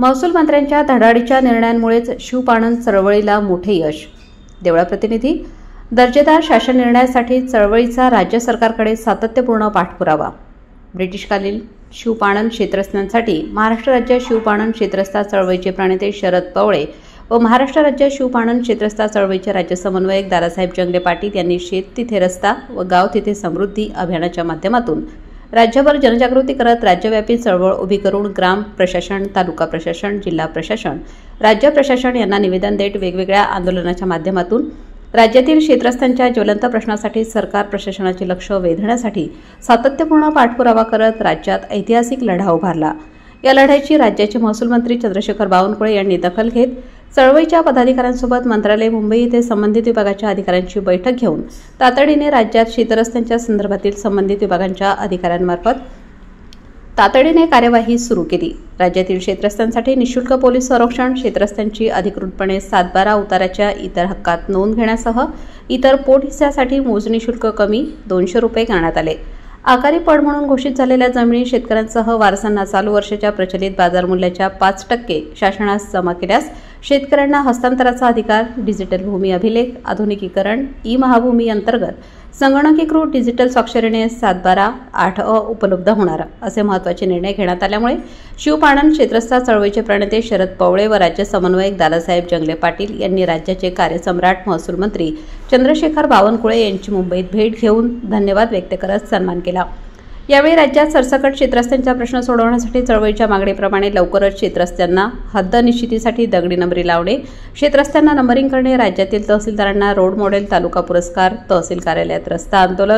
महसूल मंत्र्यांच्या धडाडीच्या निर्णयांमुळेच शिवपाणंद चळवळीला मोठे यश. देवळा प्रतिनिधी. दर्जेदार शासन निर्णयासाठी चळवळीचा राज्य सरकारकडे सातत्यपूर्ण पाठपुरावा. ब्रिटिशकालीन शिवपाणंद क्षेत्रस्थांसाठी महाराष्ट्र राज्य शिवपाणंद क्षेत्रस्थ चळवळीचे प्रणेते शरद पवळे व महाराष्ट्र राज्य शिवपाणंद क्षेत्रस्थ चळवळीचे राज्य समन्वयक दादासाहेब जंगले पाटील यांनी शेत तिथे रस्ता व गाव तिथे समृद्धी अभियानाच्या माध्यमातून राज्यभर जनजागृती करत राज्यव्यापी चळवळ उभी करून ग्राम प्रशासन, तालुका प्रशासन, जिल्हा प्रशासन, राज्य प्रशासन यांना निवेदन देत वेगवेगळ्या आंदोलनाच्या माध्यमातून राज्यातील क्षेत्रस्थांच्या ज्वलंत प्रश्नासाठी सरकार प्रशासनाचे लक्ष वेधण्यासाठी सातत्यपूर्ण पाठपुरावा करत राज्यात ऐतिहासिक लढा उभारला. या लढ्याची राज्याचे महसूल मंत्री चंद्रशेखर बावनकुळे यांनी दखल घेत चळवळीच्या पदाधिकाऱ्यांसोबत मंत्रालय मुंबई येथे संबंधित विभागाच्या अधिकाऱ्यांची बैठक घेऊन तातडीने राज्यात शेतरस्त्यांच्या संदर्भातील संबंधित विभागांच्या अधिकाऱ्यांमार्फत तातडीने कार्यवाही सुरू केली. राज्यातील शेतरस्त्यांसाठी निःशुल्क पोलीस संरक्षण, शेतरस्त्यांची अधिकृतपणे 7/12 उताराच्या इतर हक्कात नोंद घेण्यासह इतर पोट हिस्स्यासाठी मोजणी शुल्क कमी 200 रुपये करण्यात आले. आकारी पड म्हणून घोषित झालेल्या जमिनी शेतकऱ्यांसह वारसांना चालू वर्षाच्या प्रचलित बाजार मूल्याच्या 5% शासनास जमा केल्यास शेतकऱ्यांना हस्तांतराचा अधिकार, डिजिटल भूमी अभिलेख, आधुनिकीकरण, ई-महाभूमी अंतर्गत संगणकीकृत डिजिटल स्वाक्षरीने 7/12/8 उपलब्ध होणार असे महत्त्वाचे निर्णय घेण्यात आल्यामुळे शिवपाणंद क्षेत्रस्थ चळवळीचे प्रणेते शरद पवळे व राज्य समन्वयक दादासाहेब जंगले पाटील यांनी राज्याचे कार्यसम्राट महसूल मंत्री चंद्रशेखर बावनकुळे यांची मुंबईत भेट घेऊन धन्यवाद व्यक्त करत सन्मान केला. यावेळी राज्यात सरसकट क्षेत्रस्त्यांचा प्रश्न सोडवण्यासाठी चळवळीच्या मागणीप्रमाणे लवकरच क्षेत्रस्त्यांना हद्द निश्चितीसाठी दगडी नंबरी लावणे, क्षेत्रस्त्यांना नंबरिंग करणे, राज्यातील तहसीलदारांना रोड मॉडेल तालुका पुरस्कार, तहसील कार्यालयात रस्ता आंदोलन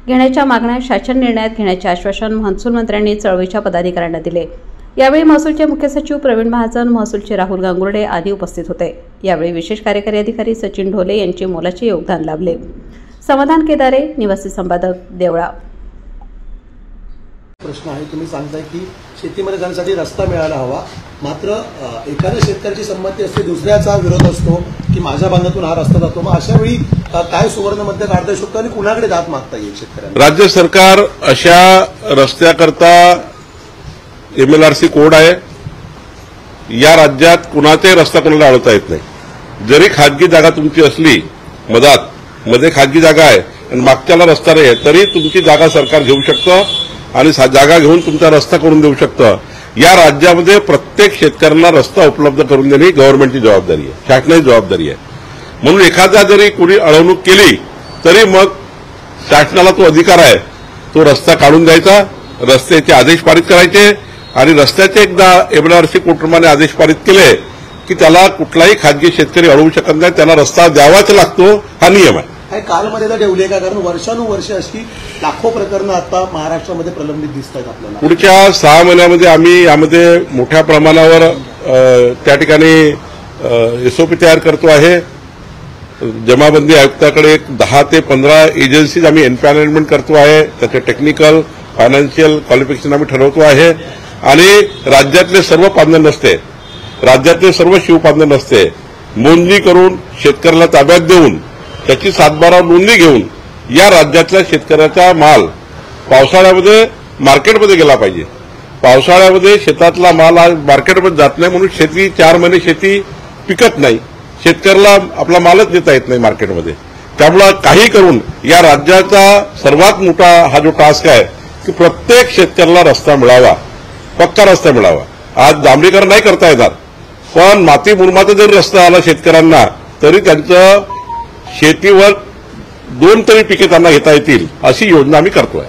घेण्याच्या मागण्या शासन निर्णयात घेण्याचे आश्वासन महसूल मंत्र्यांनी चळवळीच्या पदाधिकाऱ्यांना दिले. यावेळी महसूलचे मुख्य सचिव प्रवीण महाजन, महसूलचे राहुल गांगुर्डे आदी उपस्थित होते. यावेळी विशेष कार्यकारी अधिकारी सचिन ढोले यांचे मोलाचे योगदान लाभले. समाधान केदारे, निवासी संपादक, देवळा. प्रश्न आहे, तुम्ही सांगताय की शेतीमध्ये जाण्यासाठी रस्ता मिळायला हवा, मात्र एखाद्या शेतकऱ्याची संमती असते, दुसऱ्याचा विरोध असतो की माझ्या बांधातून हा रस्ता जातो. मग अशा वेळी काय सुवर्ण मध्य काढता येऊ शकतो आणि कुणाकडे दाद मागता येईल शेतकऱ्यांना? राज्य सरकार अशा रस्त्याकरता MLRC कोड आहे. या राज्यात कुणाचाही रस्ता कोणाला अडवता येत नाही. जरी खाजगी जागा तुमची असली, मध्ये खाजगी जागा आहे आणि मागच्याला रस्ता नाही आहे, तरी तुमची जागा सरकार घेऊ शकतं आणि जागा घेऊन तुमचा रस्ता करून देऊ शकतं. या राज्यामध्ये प्रत्येक शेतकऱ्यांना रस्ता उपलब्ध करून देणे ही गव्हर्नमेंटची जबाबदारी आहे, शासनाची जबाबदारी आहे. म्हणून एखादा जरी कुणी अडवणूक केली तरी मग शासनाला तो अधिकार आहे, तो रस्ता काढून द्यायचा, रस्त्याचे आदेश पारित करायचे आणि रस्त्याचे एकदा MLRC कोर्टप्रमाणे आदेश पारित केले की त्याला कुठलाही खाजगी शेतकरी अडवू शकत नाही, त्याला रस्ता द्यावाच लागतो, हा नियम आहे. कालमर्यादा ठेवली का? कारण वर्षानुवर्ष अशी लाखो प्रकरणं आता महाराष्ट्रामध्ये प्रलंबित दिसत आहेत आपल्याला. पुढच्या 6 महिन्यामध्ये आम्ही यामध्ये मोठ्या प्रमाणावर त्या ठिकाणी SOP तयार करतो आहे. जमाबंदी आयुक्ताकडे 10 ते 15 एजन्सीज आम्ही एम्पॅनलमेंट करतो आहे. त्याचे टेक्निकल, फायनान्शियल क्वालिफिकेशन आम्ही ठरवतो आहे आणि राज्यातले सर्व पांधन नसते, राज्यातले सर्व शिवपांधन नसते नोंदणी करून शेतकऱ्याला ताब्यात देऊन त्याची 7/12 नोंदणी घेऊन या राज्यातल्या शेतकऱ्याचा माल पावसाळ्यामध्ये मार्केटमध्ये गेला पाहिजे. पावसाळ्यामध्ये शेतातला माल आज मार्केटमध्ये जात नाही, म्हणून 4 महिने शेती पिकत नाही, शेतकऱ्याला आपला मालच देता येत नाही मार्केटमध्ये. त्यामुळे काही करून या राज्याचा सर्वात मोठा हा जो टास्क आहे की प्रत्येक शेतकऱ्याला रस्ता मिळावा, पक्का रस्ता मिळावा. आज डांबरीकरण नाही करता येणार, पण माती मुरमाचा जरी रस्ता आला शेतकऱ्यांना तरी त्यांचं शेतीवर 2 तरी पिके त्यांना घेता येतील अशी योजना आम्ही करतोय.